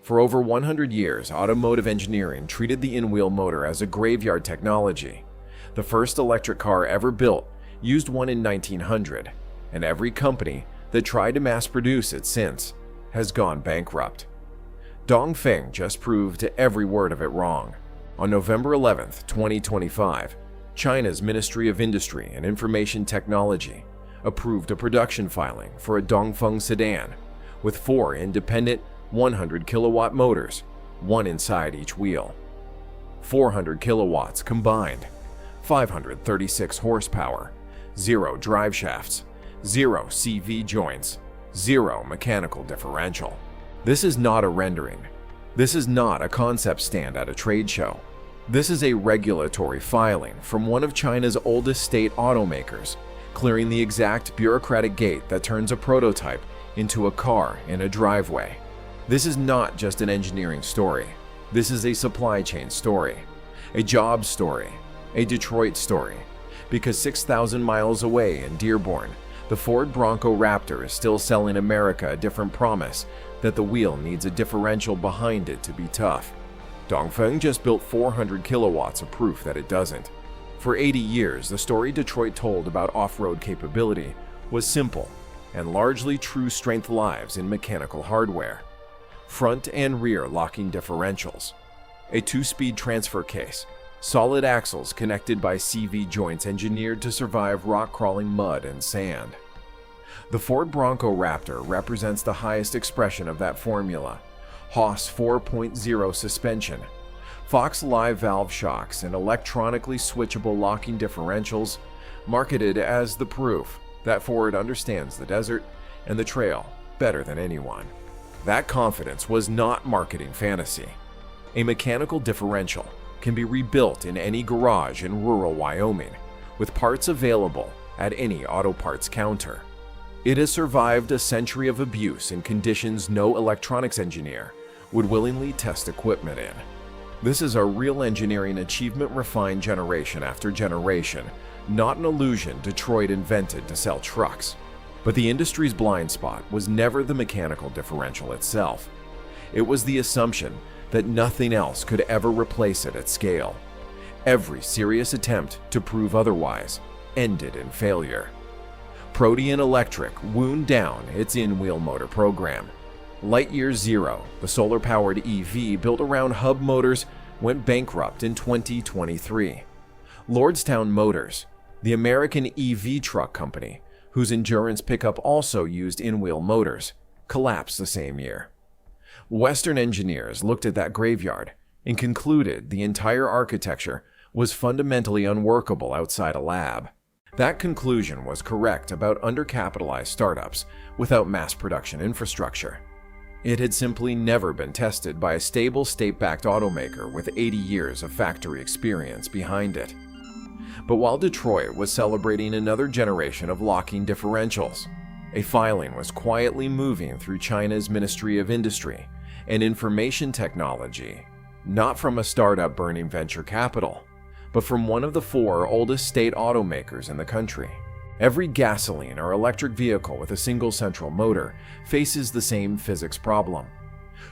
For over 100 years, automotive engineering treated the in-wheel motor as a graveyard technology. The first electric car ever built used one in 1900, and every company that tried to mass-produce it since has gone bankrupt. Dongfeng just proved every word of it wrong. On November 11, 2025, China's Ministry of Industry and Information Technology approved a production filing for a Dongfeng sedan with 4 independent 100-kilowatt motors, one inside each wheel. 400 kilowatts combined, 536 horsepower, 0 driveshafts, 0 CV joints, 0 mechanical differential. This is not a rendering. This is not a concept stand at a trade show. This is a regulatory filing from one of China's oldest state automakers, clearing the exact bureaucratic gate that turns a prototype into a car in a driveway. This is not just an engineering story. This is a supply chain story, a job story, a Detroit story. Because 6,000 miles away in Dearborn, the Ford Bronco Raptor is still selling America a different promise that the wheel needs a differential behind it to be tough. Dongfeng just built 400 kilowatts of proof that it doesn't. For 80 years, the story Detroit told about off-road capability was simple and largely true strength lies in mechanical hardware. Front and rear locking differentials, a 2-speed transfer case, solid axles connected by CV joints engineered to survive rock-crawling mud and sand. The Ford Bronco Raptor represents the highest expression of that formula. Haas 4.0 suspension, Fox live valve shocks, and electronically switchable locking differentials, marketed as the proof that Ford understands the desert and the trail better than anyone. That confidence was not marketing fantasy. A mechanical differential can be rebuilt in any garage in rural Wyoming, with parts available at any auto parts counter. It has survived a century of abuse in conditions no electronics engineer would willingly test equipment in. This is a real engineering achievement refined generation after generation, not an illusion Detroit invented to sell trucks. But the industry's blind spot was never the mechanical differential itself. It was the assumption that nothing else could ever replace it at scale. Every serious attempt to prove otherwise ended in failure. Protean Electric wound down its in-wheel motor program. Lightyear Zero, the solar-powered EV built around hub motors, went bankrupt in 2023. Lordstown Motors, the American EV truck company, whose endurance pickup also used in-wheel motors, collapsed the same year. Western engineers looked at that graveyard and concluded the entire architecture was fundamentally unworkable outside a lab. That conclusion was correct about undercapitalized startups without mass production infrastructure. It had simply never been tested by a stable state-backed automaker with 80 years of factory experience behind it. But while Detroit was celebrating another generation of locking differentials, a filing was quietly moving through China's Ministry of Industry and Information Technology, not from a startup burning venture capital, but from one of the 4 oldest state automakers in the country. Every gasoline or electric vehicle with a single central motor faces the same physics problem.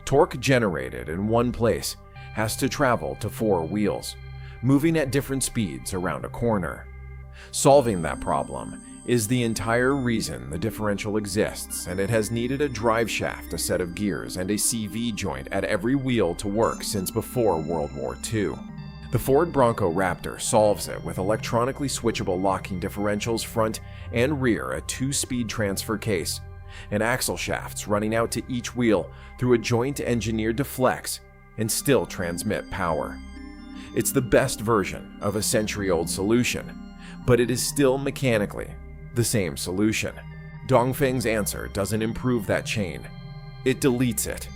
Torque generated in one place has to travel to 4 wheels, moving at different speeds around a corner. Solving that problem is the entire reason the differential exists, and it has needed a drive shaft, a set of gears, and a CV joint at every wheel to work since before World War II. The Ford Bronco Raptor solves it with electronically switchable locking differentials front and rear, a 2-speed transfer case, and axle shafts running out to each wheel through a joint engineered to flex and still transmit power. It's the best version of a century-old solution, but it is still mechanically the same solution. Dongfeng's answer doesn't improve that chain. It deletes it.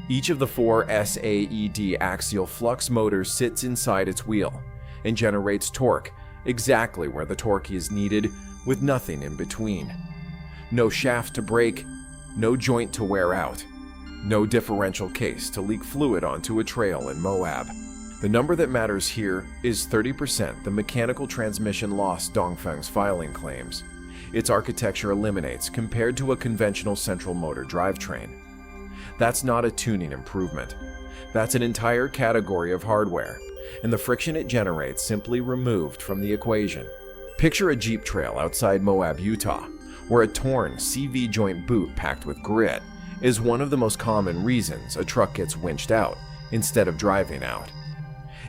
Each of the 4 SAED axial-flux motors sits inside its wheel and generates torque exactly where the torque is needed, with nothing in between. No shaft to break, no joint to wear out, no differential case to leak fluid onto a trail in Moab. The number that matters here is 30% the mechanical transmission loss Dongfeng's filing claims. Its architecture eliminates compared to a conventional central motor drivetrain. That's not a tuning improvement. That's an entire category of hardware, and the friction it generates simply removed from the equation. Picture a Jeep trail outside Moab, Utah, where a torn CV joint boot packed with grit is one of the most common reasons a truck gets winched out instead of driving out.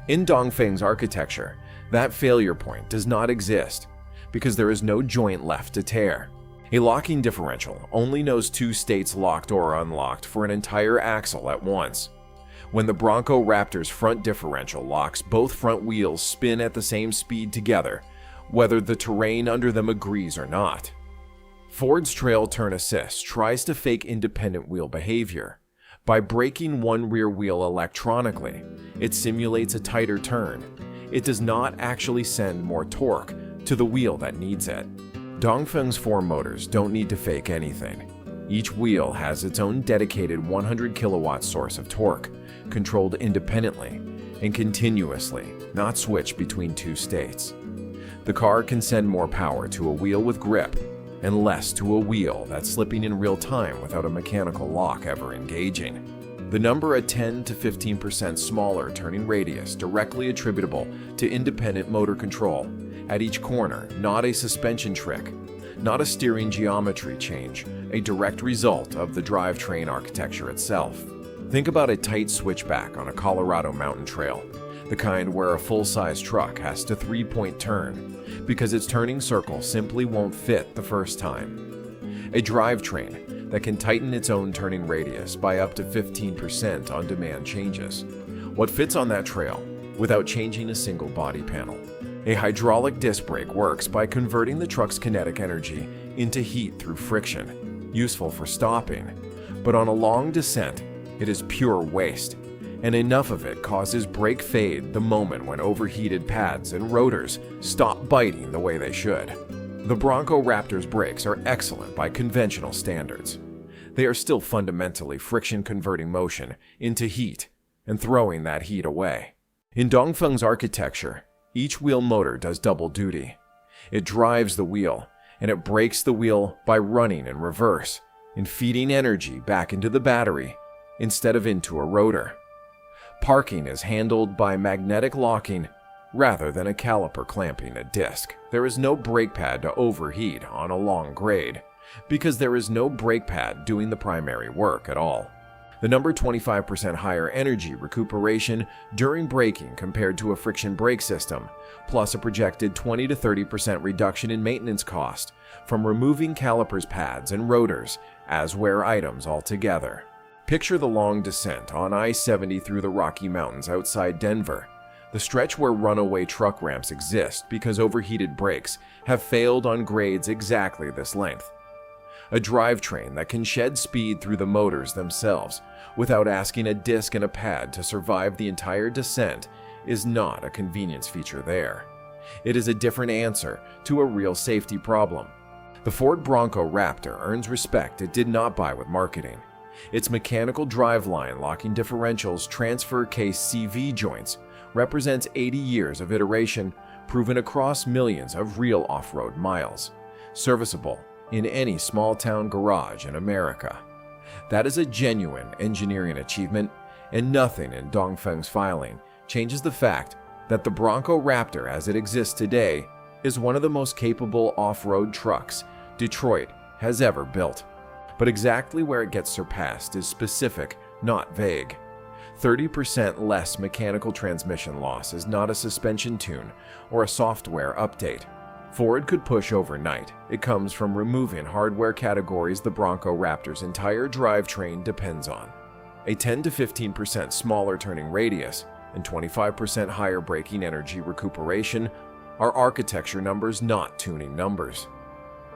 In Dongfeng's architecture, that failure point does not exist because there is no joint left to tear. A locking differential only knows two states locked or unlocked for an entire axle at once. When the Bronco Raptor's front differential locks, both front wheels spin at the same speed together, whether the terrain under them agrees or not. Ford's trail turn assist tries to fake independent wheel behavior. By braking one rear wheel electronically, it simulates a tighter turn. It does not actually send more torque to the wheel that needs it. Dongfeng's 4 motors don't need to fake anything. Each wheel has its own dedicated 100 kilowatt source of torque, controlled independently and continuously, not switched between two states. The car can send more power to a wheel with grip and less to a wheel that's slipping in real time without a mechanical lock ever engaging. The number a 10 to 15% smaller turning radius directly attributable to independent motor control at each corner, not a suspension trick, not a steering geometry change, a direct result of the drivetrain architecture itself. Think about a tight switchback on a Colorado mountain trail, the kind where a full-size truck has to 3-point turn because its turning circle simply won't fit the first time. A drivetrain that can tighten its own turning radius by up to 15% on demand changes. What fits on that trail without changing a single body panel? A hydraulic disc brake works by converting the truck's kinetic energy into heat through friction, useful for stopping, but on a long descent, it is pure waste, and enough of it causes brake fade the moment when overheated pads and rotors stop biting the way they should. The Bronco Raptor's brakes are excellent by conventional standards. They are still fundamentally friction-converting motion into heat and throwing that heat away. In Dongfeng's architecture, each wheel motor does double duty. It drives the wheel, and it brakes the wheel by running in reverse and feeding energy back into the battery instead of into a rotor. Parking is handled by magnetic locking rather than a caliper clamping a disc. There is no brake pad to overheat on a long grade because there is no brake pad doing the primary work at all. The number 25% higher energy recuperation during braking compared to a friction brake system, plus a projected 20 to 30% reduction in maintenance cost from removing calipers pads and rotors as wear items altogether. Picture the long descent on I-70 through the Rocky Mountains outside Denver, the stretch where runaway truck ramps exist because overheated brakes have failed on grades exactly this length. A drivetrain that can shed speed through the motors themselves without asking a disc and a pad to survive the entire descent is not a convenience feature there. It is a different answer to a real safety problem. The Ford Bronco Raptor earns respect it did not buy with marketing. Its mechanical driveline locking differentials transfer case CV joints represents 80 years of iteration proven across millions of real off-road miles, serviceable in any small-town garage in America. That is a genuine engineering achievement, and nothing in Dongfeng's filing changes the fact that the Bronco Raptor as it exists today is one of the most capable off-road trucks Detroit has ever built. But exactly where it gets surpassed is specific, not vague. 30% less mechanical transmission loss is not a suspension tune or a software update. Ford could push overnight. It comes from removing hardware categories the Bronco Raptor's entire drivetrain depends on. A 10 to 15% smaller turning radius and 25% higher braking energy recuperation are architecture numbers, not tuning numbers.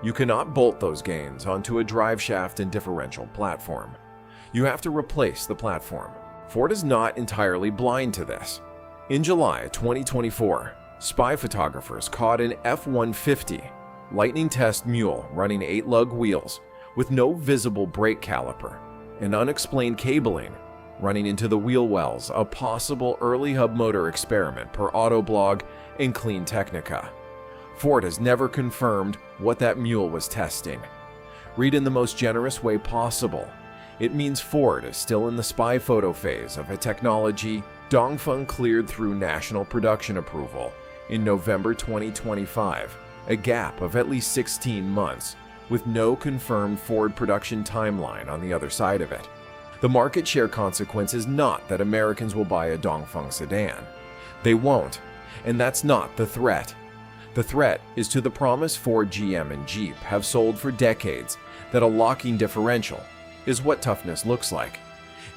You cannot bolt those gains onto a driveshaft and differential platform. You have to replace the platform. Ford is not entirely blind to this. In July 2024, spy photographers caught an F-150 lightning test mule running 8-lug wheels with no visible brake caliper and unexplained cabling running into the wheel wells, a possible early hub motor experiment per Autoblog and Clean Technica. Ford has never confirmed what that mule was testing. Read in the most generous way possible. It means Ford is still in the spy photo phase of a technology Dongfeng cleared through national production approval in November 2025, a gap of at least 16 months, with no confirmed Ford production timeline on the other side of it. The market share consequence is not that Americans will buy a Dongfeng sedan. They won't, and that's not the threat. The threat is to the promise Ford, GM, and Jeep have sold for decades that a locking differential is what toughness looks like.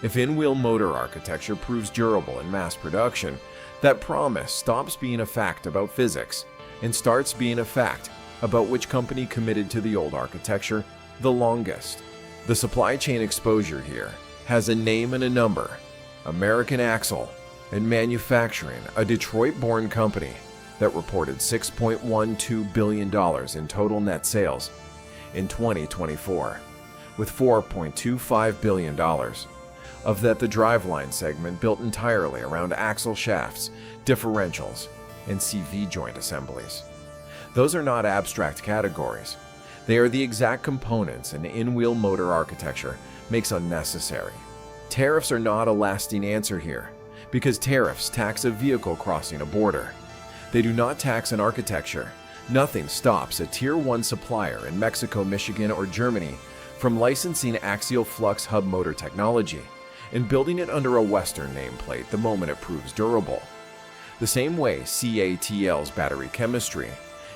If in-wheel motor architecture proves durable in mass production, that promise stops being a fact about physics and starts being a fact about which company committed to the old architecture the longest. The supply chain exposure here has a name and a number: American Axle and Manufacturing, a Detroit-born company that reported $6.12 billion in total net sales in 2024, with $4.25 billion of that the driveline segment built entirely around axle shafts, differentials, and CV joint assemblies. Those are not abstract categories. They are the exact components an in-wheel motor architecture makes unnecessary. Tariffs are not a lasting answer here, because tariffs tax a vehicle crossing a border. They do not tax an architecture. Nothing stops a Tier 1 supplier in Mexico, Michigan, or Germany from licensing axial-flux hub motor technology and building it under a Western nameplate the moment it proves durable. The same way CATL's battery chemistry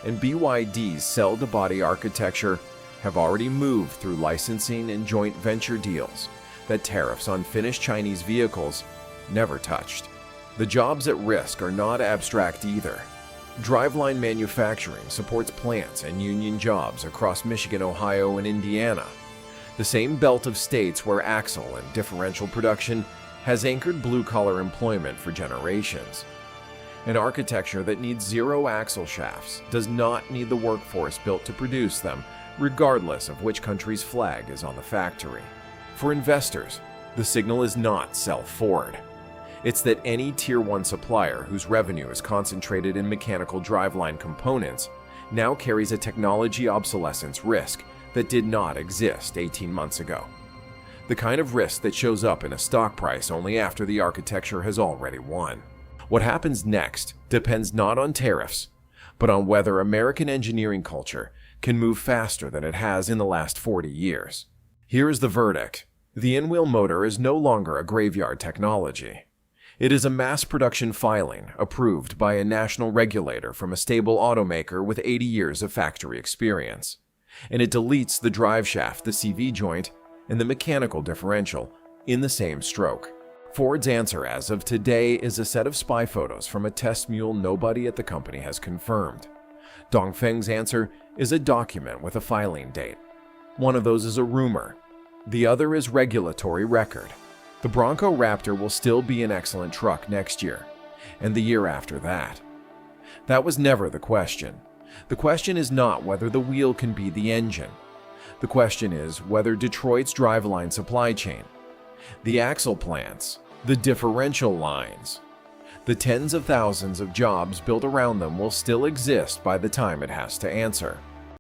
and BYD's cell-to-body architecture have already moved through licensing and joint venture deals that tariffs on finished Chinese vehicles never touched. The jobs at risk are not abstract either. Driveline manufacturing supports plants and union jobs across Michigan, Ohio, and Indiana, the same belt of states where axle and differential production has anchored blue-collar employment for generations. An architecture that needs zero axle shafts does not need the workforce built to produce them, regardless of which country's flag is on the factory. For investors, the signal is not sell Ford. It's that any Tier 1 supplier whose revenue is concentrated in mechanical driveline components now carries a technology obsolescence risk that did not exist 18 months ago. The kind of risk that shows up in a stock price only after the architecture has already won. What happens next depends not on tariffs, but on whether American engineering culture can move faster than it has in the last 40 years. Here is the verdict. The in-wheel motor is no longer a graveyard technology. It is a mass production filing approved by a national regulator from a stable automaker with 80 years of factory experience. And it deletes the drive shaft, the CV joint, and the mechanical differential in the same stroke. Ford's answer as of today is a set of spy photos from a test mule nobody at the company has confirmed. Dongfeng's answer is a document with a filing date. One of those is a rumor. The other is regulatory record. The Bronco Raptor will still be an excellent truck next year, and the year after that. That was never the question. The question is not whether the wheel can be the engine. The question is whether Detroit's driveline supply chain, the axle plants, the differential lines, the tens of thousands of jobs built around them will still exist by the time it has to answer.